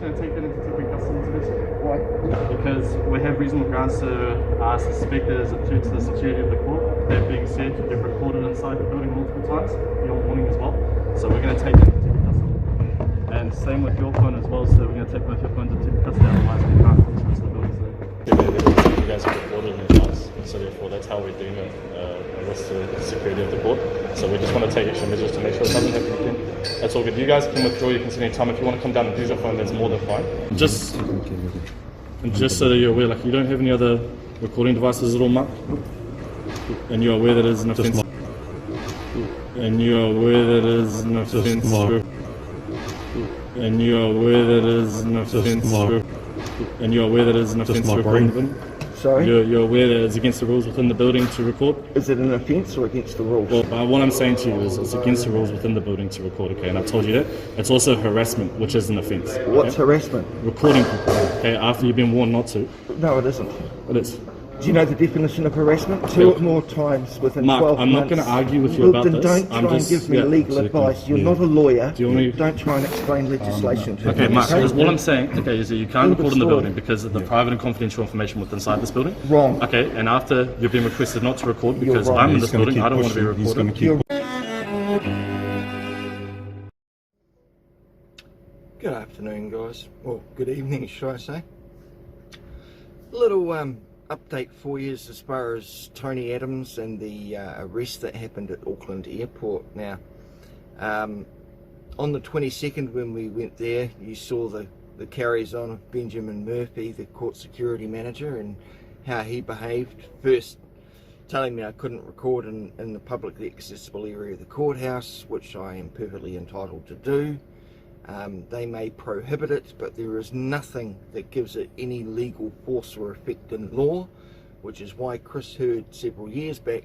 going to take that into temporary custody intervention. Why? Because we have reasonable grounds to suspect that there's a threat to the security of the court. That being said, you've recorded inside the building multiple times, your warning as well. So we're going to take that into temporary custody. And same with your phone as well, so we're going to take both your phones into temporary custody, otherwise we can't enter the building today. You guys have recorded in advance, so therefore that's how we deem it a risk to the security of the court. So we just want to take extra measures to make sure it doesn't happen again. That's all good. You guys can withdraw your consent anytime. If you want to come down and use your phone, that's more than fine. Just so that you're aware, like, you don't have any other recording devices at all, Mark? And you're aware that it is an offence? And you're aware that it is an offence? And you're aware that it is an offence? And you're aware that it is an offence to record in the building? Sorry? You're aware that it's against the rules within the building to record? Is it an offence or against the rules? Well, what I'm saying to you is it's against the rules within the building to record, okay? And I've told you that. It's also harassment, which is an offence. What's harassment? Recording people, okay, after you've been warned not to. No, it isn't. It is. Do you know the definition of harassment? Two or more times within Mark, 12 I'm months. not going to argue with you about then this. Don't try and give me legal advice. You're not a lawyer. Don't try and explain legislation to me. Okay, Mark, all I'm saying, okay, is that you can't record in the building because of the private and confidential information within inside this building. Wrong. Okay, and after you've been requested not to record because I'm in this building, I don't want to be recorded. Good afternoon, guys. Well, good evening, should I say. Little update for you as far as Tony Adams and the arrest that happened at Auckland Airport. Now, on the 22nd when we went there, you saw the carries on of Benjamin Murphy, the court security manager, and how he behaved. First telling me I couldn't record in the publicly accessible area of the courthouse, which I am perfectly entitled to do. They may prohibit it, but there is nothing that gives it any legal force or effect in law, which is why Chris Hurd several years back,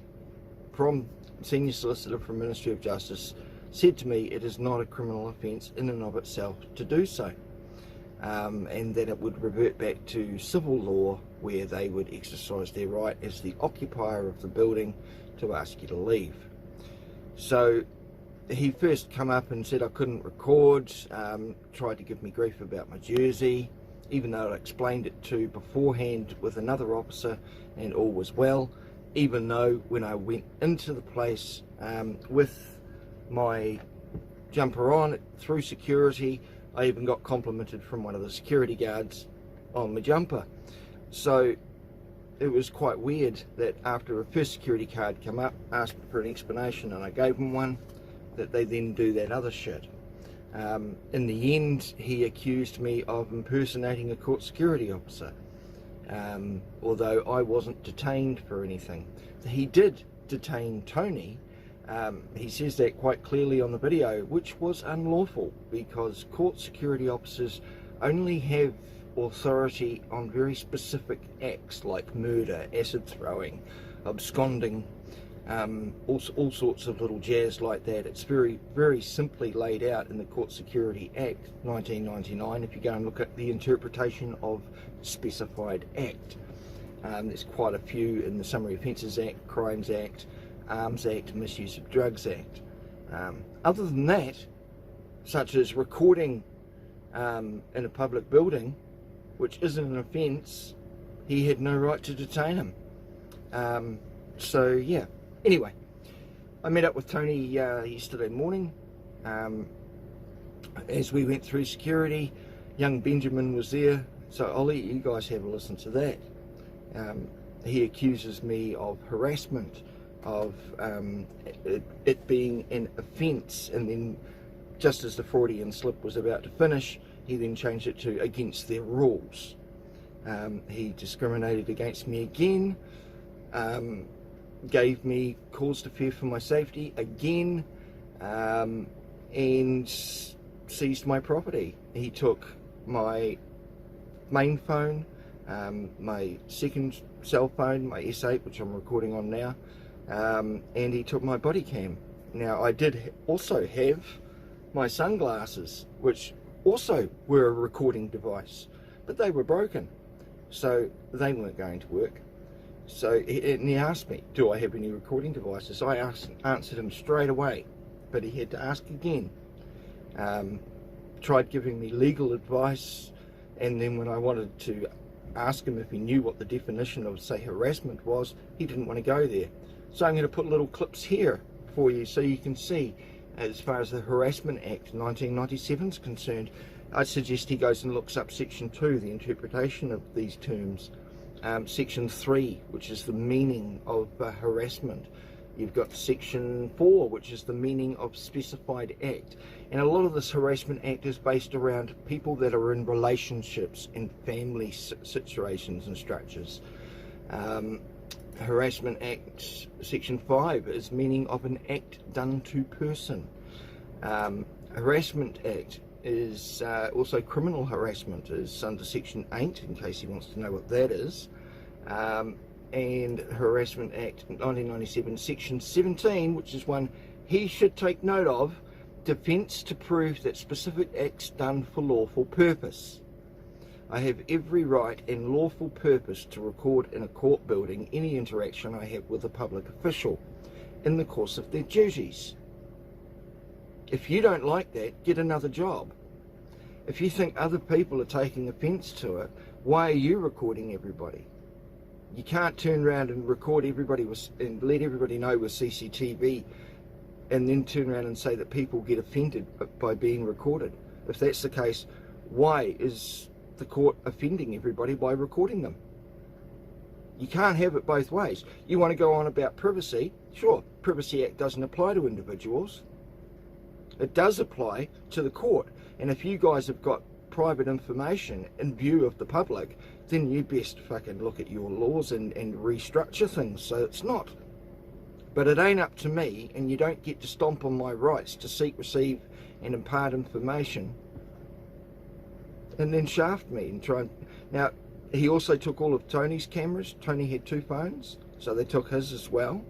from Senior Solicitor from Ministry of Justice, said to me it is not a criminal offence in and of itself to do so, and that it would revert back to civil law, where they would exercise their right as the occupier of the building to ask you to leave. So he first come up and said I couldn't record, tried to give me grief about my jersey, even though I explained it to beforehand with another officer and all was well, even though when I went into the place with my jumper on through security, I even got complimented from one of the security guards on my jumper. So it was quite weird that after a first security card come up, asked for an explanation and I gave him one, that they then do that other shit. In the end, he accused me of impersonating a court security officer, although I wasn't detained for anything. He did detain Tony. He says that quite clearly on the video, which was unlawful because court security officers only have authority on very specific acts like murder, acid throwing, absconding, all sorts of little jazz like that. It's very, very simply laid out in the Court Security Act 1999 if you go and look at the interpretation of specified act. There's quite a few in the Summary Offences Act, Crimes Act, Arms Act, Misuse of Drugs Act. Other than that, such as recording in a public building, which isn't an offence, he had no right to detain him. So yeah. Anyway, I met up with Tony yesterday morning. As we went through security, young Benjamin was there, so I'll let you guys have a listen to that. He accuses me of harassment, of it being an offence, and then just as the Freudian slip was about to finish, he then changed it to against their rules. He discriminated against me again. Gave me cause to fear for my safety again, and seized my property. He took my main phone, my second cell phone, my S8, which I'm recording on now, and he took my body cam. Now, I did also have my sunglasses, which also were a recording device, but they were broken, so they weren't going to work. So he asked me, do I have any recording devices? I answered him straight away, but he had to ask again. tried giving me legal advice, and then when I wanted to ask him if he knew what the definition of, say, harassment was, he didn't want to go there. So I'm going to put little clips here for you so you can see, as far as the Harassment Act 1997 is concerned. I suggest he goes and looks up Section 2, the interpretation of these terms. Section 3, which is the meaning of harassment. You've got Section 4, which is the meaning of specified act. And a lot of this Harassment Act is based around people that are in relationships and family situations and structures. Harassment Act Section 5 is meaning of an act done to person. Harassment Act is also criminal harassment is under Section 8, in case he wants to know what that is. And Harassment Act 1997 Section 17, which is one he should take note of, defence to prove that specific acts done for lawful purpose. I have every right and lawful purpose to record in a court building any interaction I have with a public official in the course of their duties. If you don't like that, get another job. If you think other people are taking offence to it, why are you recording everybody? You can't turn around and record everybody and let everybody know with CCTV and then turn around and say that people get offended by being recorded. If that's the case, why is the court offending everybody by recording them? You can't have it both ways. You want to go on about privacy? Sure, Privacy Act doesn't apply to individuals. It does apply to the court. And if you guys have got private information in view of the public, then you best fucking look at your laws and restructure things so it's not. But it ain't up to me, and you don't get to stomp on my rights to seek, receive and impart information and then shaft me and try and... Now, he also took all of Tony's cameras. Tony had 2 phones, so they took his as well.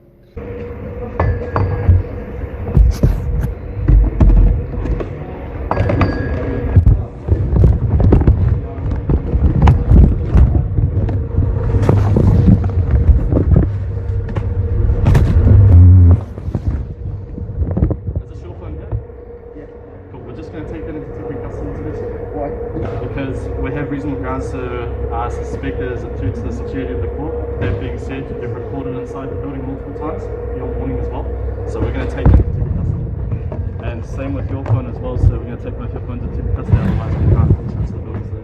To suspect there's a threat to the security of the court. That being said, you've recorded inside the building multiple times, your warning as well. So we're going to take it into custody. And same with your phone as well, so we're going to take both your phones into custody, otherwise we can't access the buildings there.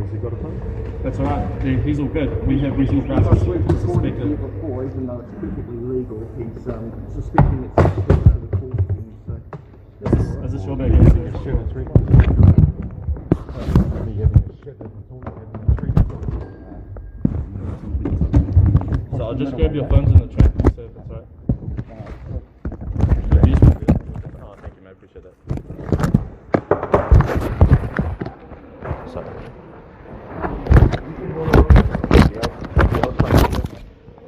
Has he got a phone? That's alright, he's all good. We have reasonable grounds to suspect it. Before, even though it's perfectly legal, he's suspecting it's out of the court. So. Is this your bag? Yes, Sure, that's right. So I'll just grab your phones in the track, so if it's alright. Oh, thank you, mate. I appreciate that. Sorry.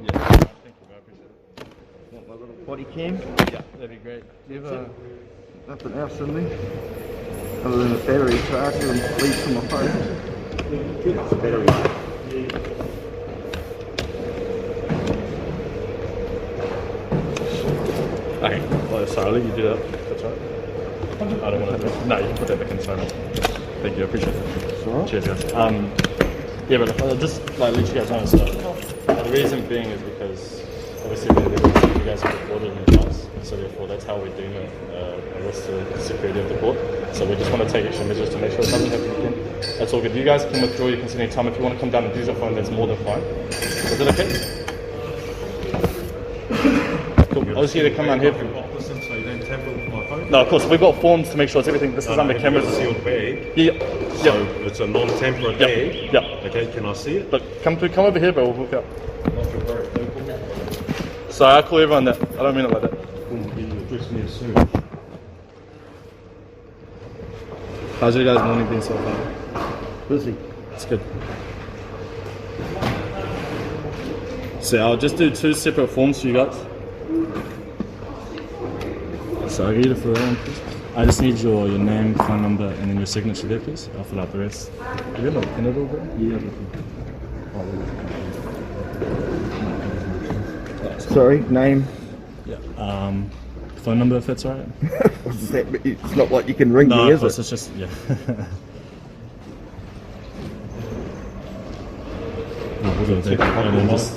Yeah, thank you, mate. I appreciate it. Want my little body cam? Yeah, that'd be great. Do you have nothing else in there other than a battery charger and leads for my phone. It's a battery. Okay, well, sorry, I'll let you do that. That's right. I don't want to. No, you can put that back in the phone. Thank you, I appreciate it. Right. Cheers, guys. Yeah, but I'll just let you guys know. So, the reason being is because obviously you guys have recorded in advance, so therefore that's how we deem it a risk to the security of the court. So we just want to take extra measures to make sure it doesn't happen again. That's all good. You guys can withdraw your consent anytime. If you want to come down and use your phone, that's more than fine. Is it okay? I was here to come down here. So you don't tamper with my phone? No, of course, we've got forms to make sure it's everything. This is under cameras. It's a sealed bag. Yeah. So it's a non-tamper bag. Yeah. Okay, can I see it? Look, come over here, bro. We'll hook up. Not your worry. Sorry, I call everyone that. I don't mean it like that. You're addressing me as soon. How's your guys' morning been so far? Busy. It's good. So I'll just do 2 separate forms for you guys. So I'll get you for that one, please. I just need your name, phone number, and then your signature there, please. I'll fill out the rest. You got a pen at all, bro? Yeah. Sorry, name? Yeah. phone number if that's all right. It's not like you can ring No, me, of is course, it? it's just, yeah.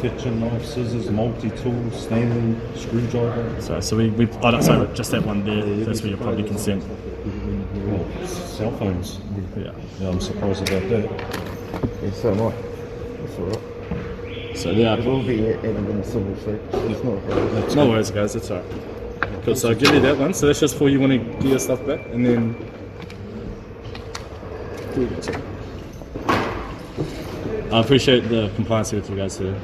Kitchen knife, scissors, multi-tool, Stanley, screwdriver. Sorry, sorry, just that one there, that's where you probably consent. Oh, cell phones. Yeah. Yeah, I'm surprised about that. Yeah, so am I. That's alright. So yeah, We'll be added in a civil suit. It's not a problem. no worries guys, that's alright. Cool, so I'll give you that one, so that's just for you want to get your stuff back, and then... I appreciate the compliance with you guys here.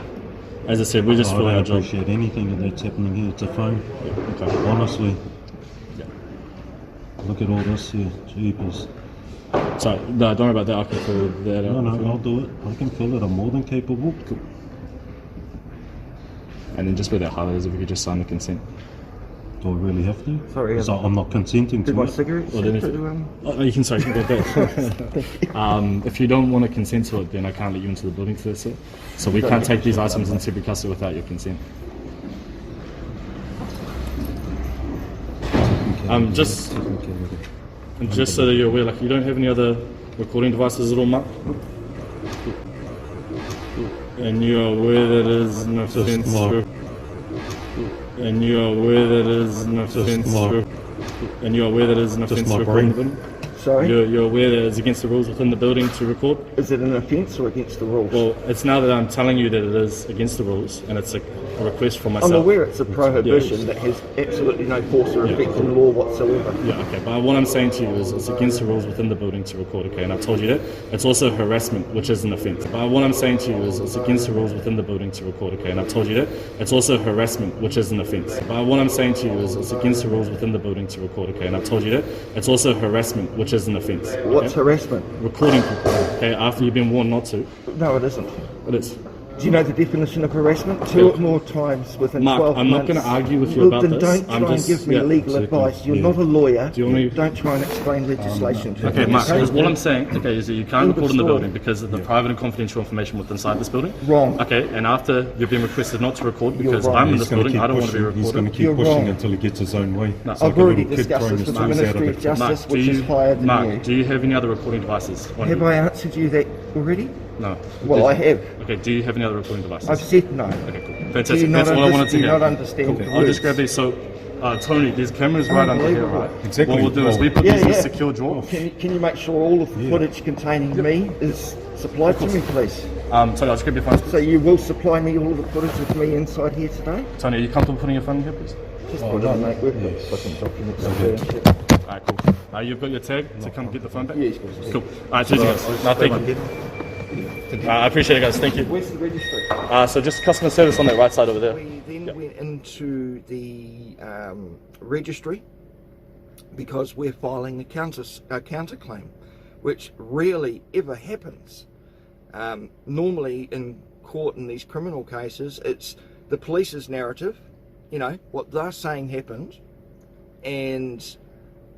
As I said, we're just filling I our don't job. appreciate anything that's happening here. It's a phone. Yeah, okay. Honestly. Yeah. Look at all this here. Jeepers. So, no, don't worry about that, I can fill that out. No, I'll do it. I can fill it. I'm more than capable. Cool. And then just where that highlight is, if you could just sign the consent. Do I really have to? Sorry, So I'm not consenting Did to my it. cigarette Well, then you can, sorry, you can go back. If you don't want to consent to it, then I can't let you into the building for this. So we can't take these items into temporary custody without your consent. Just so that you're aware, like you don't have any other recording devices at all, Mark? And you're aware that it is an offence. And you're aware that it is an offence. And you're aware that it is an offence to record in the building? Sorry? You're aware that it's against the rules within the building to record? Is it an offence or against the rules? Well, it's now that I'm telling you that it is against the rules, and it's a request from myself. I'm aware it's a prohibition that has absolutely no force or effect in law whatsoever. Yeah, okay, but what I'm saying to you is it's against the rules within the building to record, okay, and I've told you that. It's also harassment, which is an offence. But what I'm saying to you is it's against the rules within the building to record, okay, and I've told you that. It's also harassment, which is an offence. But what I'm saying to you is it's against the rules within the building to record, okay, and I've told you that. It's also harassment, which is an offence. What's harassment? Recording people, okay, after you've been warned not to. No, it isn't. It is. Do you know the definition of harassment? Two or more times within Mark, 12 I'm not months. going to argue with you about Then this. don't try and give me legal advice. You're not a lawyer. Do you want me? Don't try and explain legislation to me. Okay, Mark, because what I'm saying, okay, is that you can't record in the story. building because of the private and confidential information within inside this building. Wrong. Okay, and after you've been requested not to record because wrong. I'm in He's this gonna building, keep I don't want to be pushing. He's going to recorded. keep You're pushing wrong. until he gets his own way. No. It's like I've a already little kid discussed throwing this his with the toys out Ministry of of it. Justice, Mark, which is higher than Mark, you. do you have any other recording devices? on Have you? I answered you that already? No. Well, I have. Okay, do you have any other recording devices? I've said no. Okay, cool. Do Fantastic. you not That's all I wanted to do you hear. not understand Cool. the I'll just words? grab these. So, Tony, there's cameras right under here, Unbelievable. right? Exactly. What we'll do is we put Yeah, these in a yeah. secure drawer. Can you make sure all of the footage containing me is supplied to me, please? Tony, I'll just grab your phone. So you will supply me all of the footage of me inside here today? Tony, are you comfortable putting your phone in here, please? Just put it on, mate. We've got Yes. fucking documents in there and shit. Alright, cool. You've got your tag to come get the phone back? Yeah, he's got it. Cool. Alright, cheers, guys. No, thank you. I appreciate it, guys. Thank you. Where's the registry? So just customer service on that right side over there. We then went into the registry because we're filing a counterclaim, which rarely ever happens. Normally in court in these criminal cases, it's the police's narrative, you know, what they're saying happened, and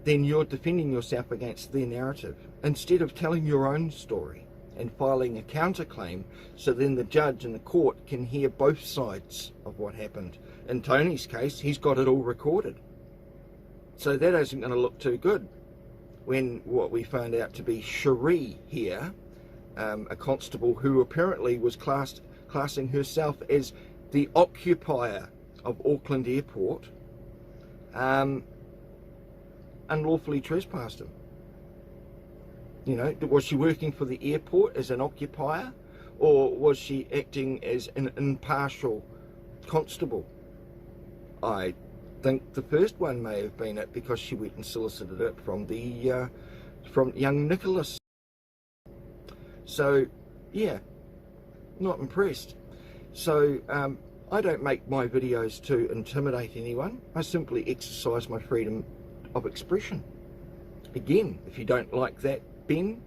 then you're defending yourself against their narrative instead of telling your own story and filing a counterclaim, so then the judge and the court can hear both sides of what happened. In Tony's case, he's got it all recorded. So that isn't going to look too good when what we found out to be Cherie here, a constable who apparently was classing herself as the occupier of Auckland Airport, unlawfully trespassed him. You know, was she working for the airport as an occupier, or was she acting as an impartial constable? I think the first one may have been it, because she went and solicited it from the from young Nicholas. So, yeah, not impressed. So, I don't make my videos to intimidate anyone. I simply exercise my freedom of expression. Again, if you don't like that, Ben,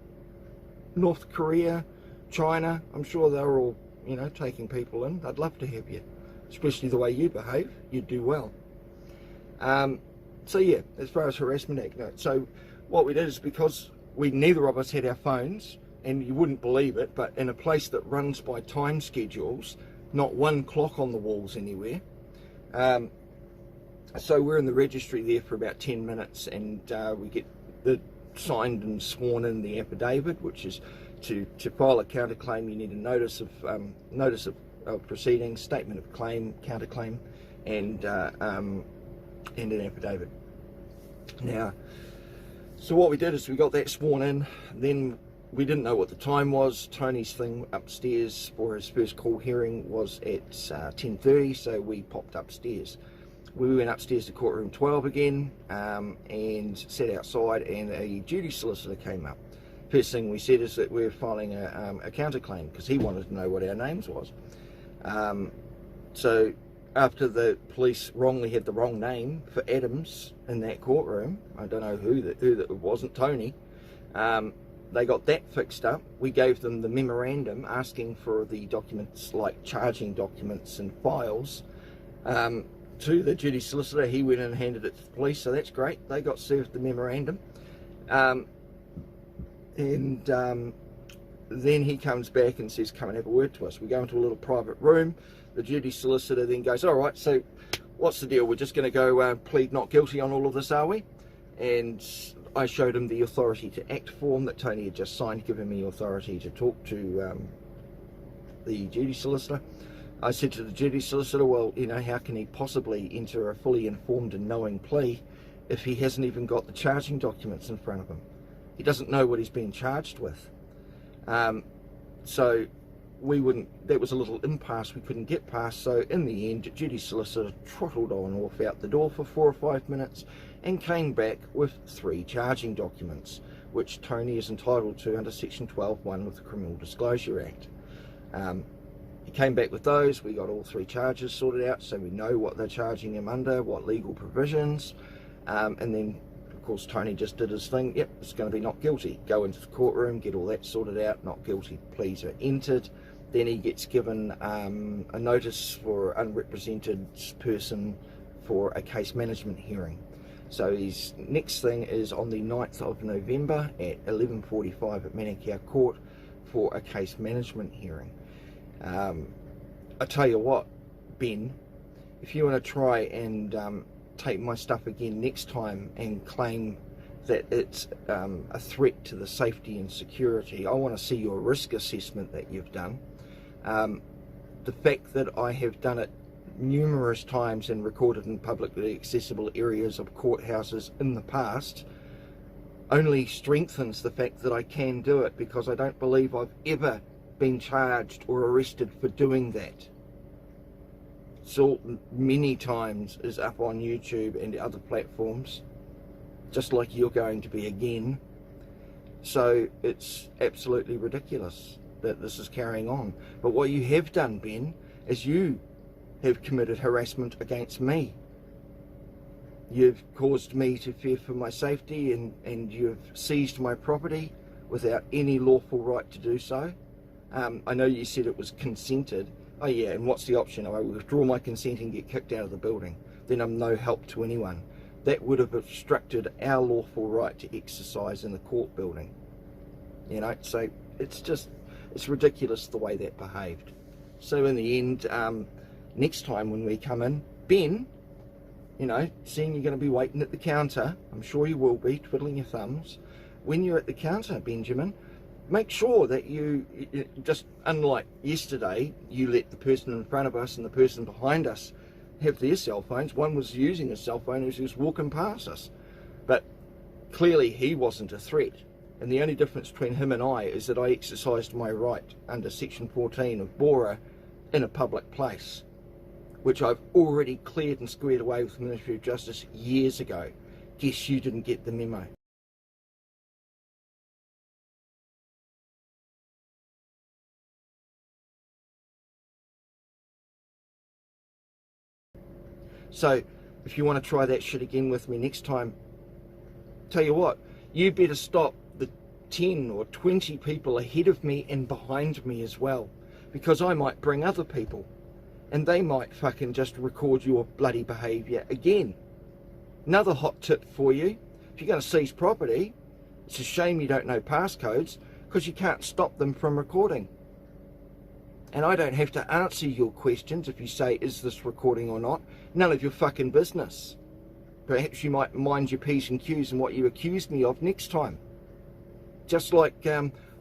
North Korea, China, I'm sure they're all, you know, taking people in. I'd love to have you, especially the way you behave. You'd do well. So yeah, as far as Harassment Act goes, so what we did is, because neither of us had our phones, and you wouldn't believe it, but in a place that runs by time schedules, not one clock on the walls anywhere, So we're in the registry there for about 10 minutes, and we get the signed and sworn in the affidavit, which is to file a counterclaim. You need a notice of proceedings, statement of claim, counterclaim, and an affidavit. Now, so what we did is we got that sworn in. Then we didn't know what the time was. Tony's thing upstairs for his first court hearing was at 10:30, so we popped upstairs. We went upstairs to courtroom 12 again, and sat outside, and a duty solicitor came up. First thing we said is that we're filing a counterclaim, because he wanted to know what our names was. So after the police wrongly had the wrong name for Adams in that courtroom, I don't know who that it wasn't Tony, they got that fixed up. We gave them the memorandum asking for the documents, like charging documents and files, to the duty solicitor. He went in and handed it to the police, so that's great. They got served the memorandum. Then he comes back and says, come and have a word to us. We go into a little private room. The duty solicitor then goes, all right, so what's the deal? We're just going to go plead not guilty on all of this, are we? And I showed him the authority to act form that Tony had just signed, giving me authority to talk to the duty solicitor. I said to the duty solicitor, well, you know, how can he possibly enter a fully informed and knowing plea if he hasn't even got the charging documents in front of him? He doesn't know what he's being charged with. So that was a little impasse we couldn't get past. So in the end, the duty solicitor trottled on off out the door for 4 or 5 minutes and came back with 3 charging documents, which Tony is entitled to under section 12(1) of the Criminal Disclosure Act. He came back with those. We got all 3 charges sorted out, so we know what they're charging him under, what legal provisions, and then of course Tony just did his thing. Yep, it's going to be not guilty. Go into the courtroom, get all that sorted out. Not guilty pleas are entered. Then he gets given a notice for unrepresented person for a case management hearing. So his next thing is on the 9th of November at 11:45 at Manukau Court for a case management hearing. I tell you what, Ben, if you want to try and take my stuff again next time and claim that it's a threat to the safety and security, I want to see your risk assessment that you've done. The fact that I have done it numerous times and recorded in publicly accessible areas of courthouses in the past only strengthens the fact that I can do it, because I don't believe I've ever been charged or arrested for doing that. So many times is up on YouTube and other platforms, just like you're going to be again. So it's absolutely ridiculous that this is carrying on. But what you have done, Ben, is you have committed harassment against me. You've caused me to fear for my safety, and you've seized my property without any lawful right to do so. I know you said it was consented. Oh yeah, and what's the option? I withdraw my consent and get kicked out of the building. Then I'm no help to anyone. That would have obstructed our lawful right to exercise in the court building. You know, so it's ridiculous the way that behaved. So in the end, next time when we come in, Ben, you know, seeing you're going to be waiting at the counter, I'm sure you will be, twiddling your thumbs. When you're at the counter, Benjamin, make sure that you just, unlike yesterday, you let the person in front of us and the person behind us have their cell phones. One was using a cell phone as he was walking past us. But clearly he wasn't a threat. And the only difference between him and I is that I exercised my right under section 14 of BORA in a public place, which I've already cleared and squared away with the Ministry of Justice years ago. Guess you didn't get the memo. So if you want to try that shit again with me next time, tell you what, you better stop the 10 or 20 people ahead of me and behind me as well, because I might bring other people and they might fucking just record your bloody behaviour again. Another hot tip for you: if you're going to seize property, it's a shame you don't know passcodes, because you can't stop them from recording. And I don't have to answer your questions if you say, is this recording or not? None of your fucking business. Perhaps you might mind your P's and Q's and what you accused me of next time. Just like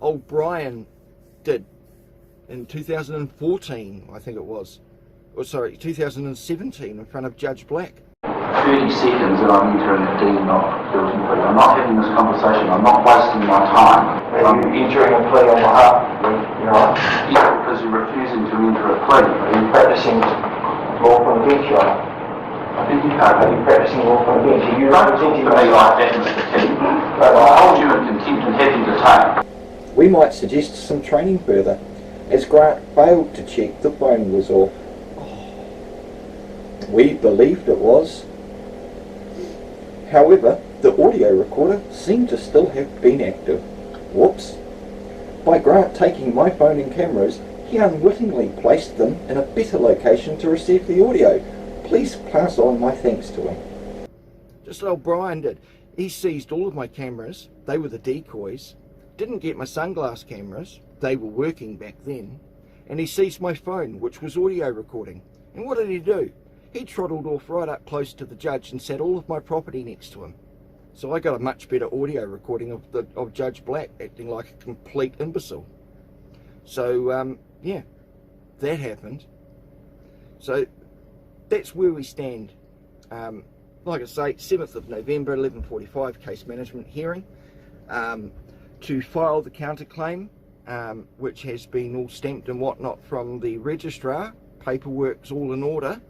old Brian did in 2014, I think it was. Or sorry, 2017 in front of Judge Black. 30 seconds and I'm entering a deed not guilty plea. I'm not having this conversation. I'm not wasting my time. Are you entering a plea on behalf of your right? Yeah, because you're refusing to enter a plea. Are you practicing law from the bench, right? I think you can't. Are you practicing law from the bench? Are you Don't talk to me like that, Mr. King. I hold you in contempt and have you detained. We might suggest some training further, as Grant failed to check the phone was off. We believed it was. However, the audio recorder seemed to still have been active. Whoops. By Grant taking my phone and cameras, he unwittingly placed them in a better location to receive the audio. Please pass on my thanks to him. Just like Brian did. He seized all of my cameras. They were the decoys. Didn't get my sunglass cameras. They were working back then. And he seized my phone, which was audio recording. And what did he do? He trottled off right up close to the judge and sat all of my property next to him. So I got a much better audio recording of Judge Black acting like a complete imbecile. So, yeah, that happened. So that's where we stand. Like I say, 7th of November, 11:45, case management hearing. To file the counterclaim, which has been all stamped and whatnot from the registrar. Paperwork's all in order.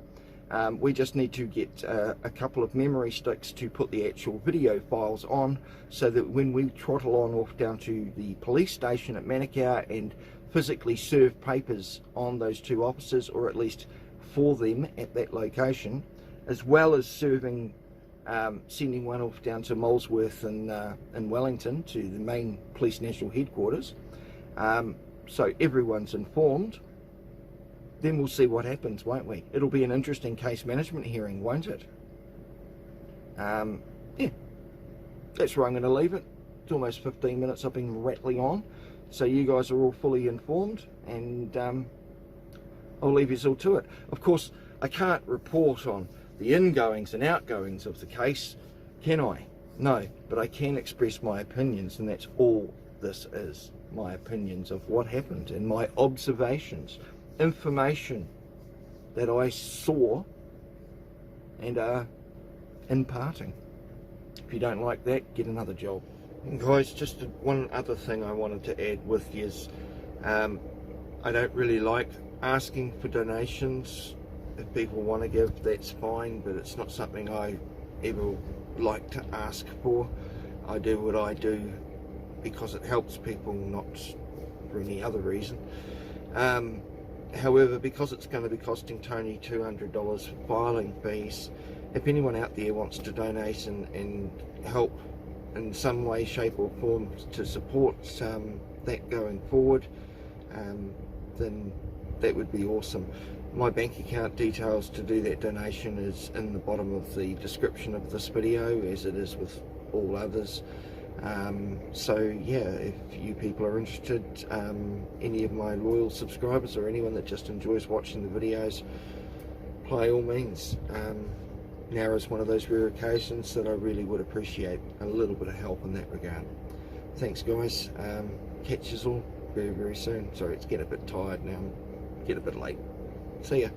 We just need to get a couple of memory sticks to put the actual video files on, so that when we trottle on off down to the police station at Manukau and physically serve papers on those two officers, or at least for them at that location, as well as serving, sending one off down to Molesworth in Wellington to the main police national headquarters, so everyone's informed. Then we'll see what happens, won't we? It'll be an interesting case management hearing, won't it? Yeah, that's where I'm going to leave it. It's almost 15 minutes I've been rattling on, so you guys are all fully informed, and I'll leave you all to it. Of course, I can't report on the ingoings and outgoings of the case, can I? No, but I can express my opinions, and that's all this is. My opinions of what happened and my observations. Information that I saw and are imparting. If you don't like that, get another job. And guys, just one other thing I wanted to add with you is I don't really like asking for donations. If people want to give, that's fine, but it's not something I ever like to ask for. I do what I do because it helps people, not for any other reason. However, because it's going to be costing Tony $200 for filing fees, if anyone out there wants to donate and help in some way, shape or form to support that going forward, then that would be awesome. My bank account details to do that donation is in the bottom of the description of this video, as it is with all others. So yeah, if you people are interested, any of my loyal subscribers or anyone that just enjoys watching the videos, by all means. Now is one of those rare occasions that I really would appreciate a little bit of help in that regard. Thanks guys, catch you all very, very soon. Sorry, it's getting a bit tired now, getting a bit late. See ya.